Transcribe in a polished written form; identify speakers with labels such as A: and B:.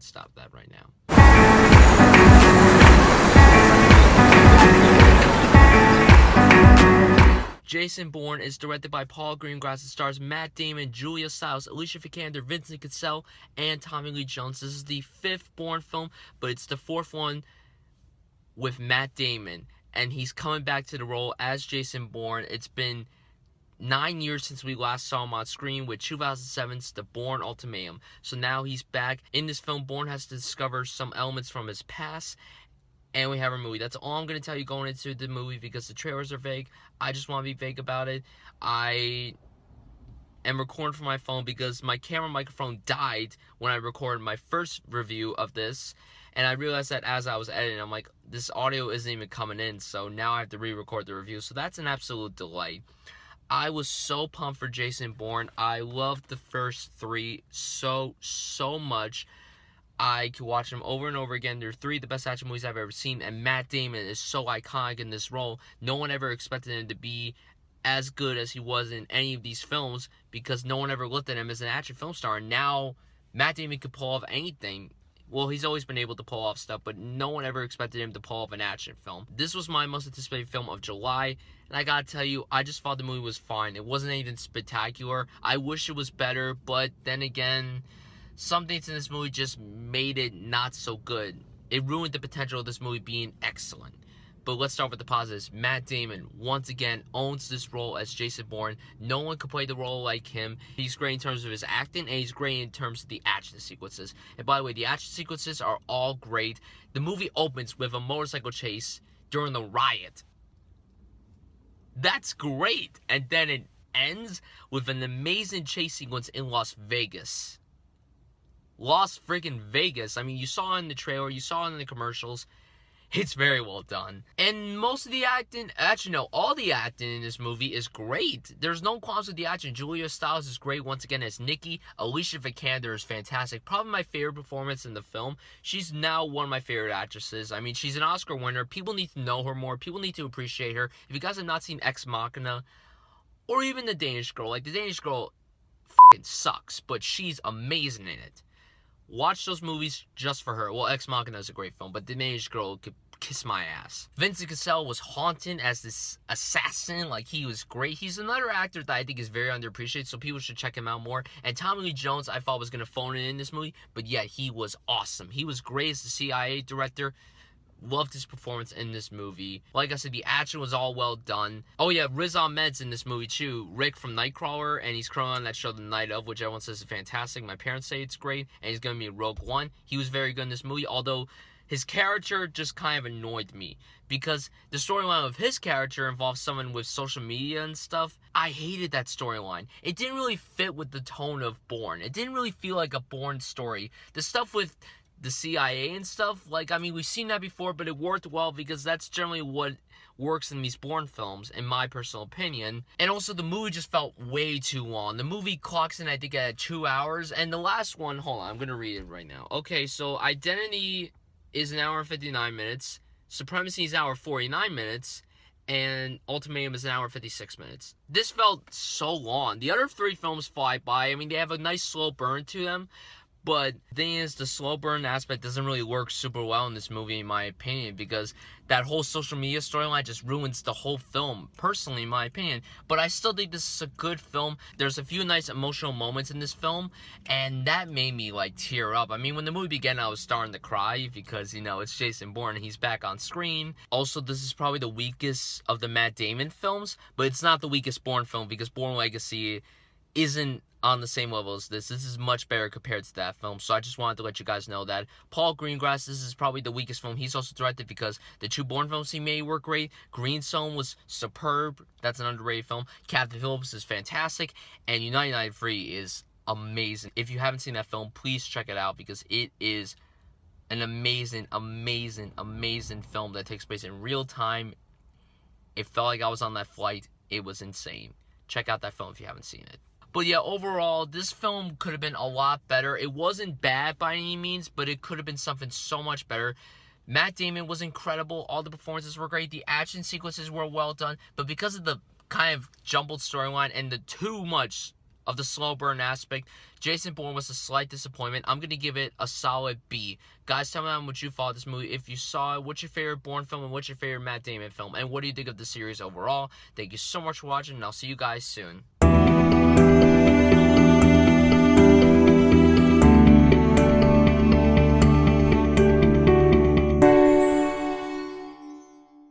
A: stop that right now. Jason Bourne is directed by Paul Greengrass. It stars Matt Damon, Julia Stiles, Alicia Vikander, Vincent Cassel, and Tommy Lee Jones. This is the 5th Bourne film, but it's the 4th one with Matt Damon. And he's coming back to the role as Jason Bourne. It's been 9 years since we last saw him on screen with 2007's The Bourne Ultimatum. So now he's back. In this film, Bourne has to discover some elements from his past. And we have our movie. That's all I'm going to tell you going into the movie because the trailers are vague. I just want to be vague about it. I am recording from my phone because my camera microphone died when I recorded my first review of this. And I realized that as I was editing, I'm like, this audio isn't even coming in. So now I have to re-record the review. So that's an absolute delay. I was so pumped for Jason Bourne. I loved the first 3 so much. I could watch them over and over again. They're 3 of the best action movies I've ever seen. And Matt Damon is so iconic in this role. No one ever expected him to be as good as he was in any of these films because no one ever looked at him as an action film star. And now Matt Damon could pull off anything. Well, he's always been able to pull off stuff, but no one ever expected him to pull off an action film. This was my most anticipated film of July, and I gotta tell you, I just thought the movie was fine. It wasn't even spectacular. I wish it was better, but then again, some things in this movie just made it not so good. It ruined the potential of this movie being excellent. But let's start with the positives. Matt Damon, once again, owns this role as Jason Bourne. No one could play the role like him. He's great in terms of his acting, and he's great in terms of the action sequences. And by the way, the action sequences are all great. The movie opens with a motorcycle chase during the riot. That's great. And then it ends with an amazing chase sequence in Las Vegas. Las friggin' Vegas. I mean, you saw it in the trailer, you saw it in the commercials. It's very well done. And most of the acting, actually no, all the acting in this movie is great. There's no qualms with the acting. Julia Stiles is great once again as Nikki. Alicia Vikander is fantastic. Probably my favorite performance in the film. She's now one of my favorite actresses. I mean, she's an Oscar winner. People need to know her more. People need to appreciate her. If you guys have not seen Ex Machina, or even The Danish Girl, like The Danish Girl f***ing sucks, but she's amazing in it. Watch those movies just for her. Well, Ex Machina is a great film, but The Danish Girl could kiss my ass. Vincent Cassel was haunting as this assassin. Like, he was great. He's another actor that I think is very underappreciated, so people should check him out more. And Tommy Lee Jones, I thought was going to phone it in this movie, but yeah, he was awesome. He was great as the CIA director. Loved his performance in this movie. Like I said, the action was all well done. Oh yeah, Riz Ahmed's in this movie too. Rick from Nightcrawler, and he's currently on that show The Night Of, which everyone says is fantastic. My parents say it's great, and he's going to be in Rogue One. He was very good in this movie, although his character just kind of annoyed me because the storyline of his character involves someone with social media and stuff. I hated that storyline. It didn't really fit with the tone of Bourne. It didn't really feel like a Bourne story. The stuff with the CIA and stuff, like, I mean, we've seen that before, but it worked well because that's generally what works in these Bourne films, in my personal opinion. And also, the movie just felt way too long. The movie clocks in, I think, at 2 hours, and the last one, hold on, I'm going to read it right now. Okay, so Identity is an hour and 59 minutes, Supremacy is an hour and 49 minutes, and Ultimatum is an hour and 56 minutes. This felt so long. The other 3 films fly by. I mean, they have a nice slow burn to them, but the thing is, the slow burn aspect doesn't really work super well in this movie, in my opinion, because that whole social media storyline just ruins the whole film, personally, in my opinion. But I still think this is a good film. There's a few nice emotional moments in this film, and that made me, like, tear up. I mean, when the movie began, I was starting to cry because, you know, it's Jason Bourne, and he's back on screen. Also, this is probably the weakest of the Matt Damon films, but it's not the weakest Bourne film because Bourne Legacy isn't on the same level as this. This is much better compared to that film, so I just wanted to let you guys know that. Paul Greengrass, this is probably the weakest film he's also directed because the 2 Bourne films he made were great. Green Zone was superb. That's an underrated film. Captain Phillips is fantastic, and United 93 is amazing. If you haven't seen that film, please check it out because it is an amazing film that takes place in real time. It felt like I was on that flight. It was insane. Check out that film if you haven't seen it. But yeah, overall, this film could have been a lot better. It wasn't bad by any means, but it could have been something so much better. Matt Damon was incredible. All the performances were great. The action sequences were well done. But because of the kind of jumbled storyline and the too much of the slow burn aspect. Jason Bourne was a slight disappointment. I'm going to give it a solid B. Guys, tell me how much you thought of this movie. If you saw it, what's your favorite Bourne film and what's your favorite Matt Damon film? And what do you think of the series overall? Thank you so much for watching, and I'll see you guys soon.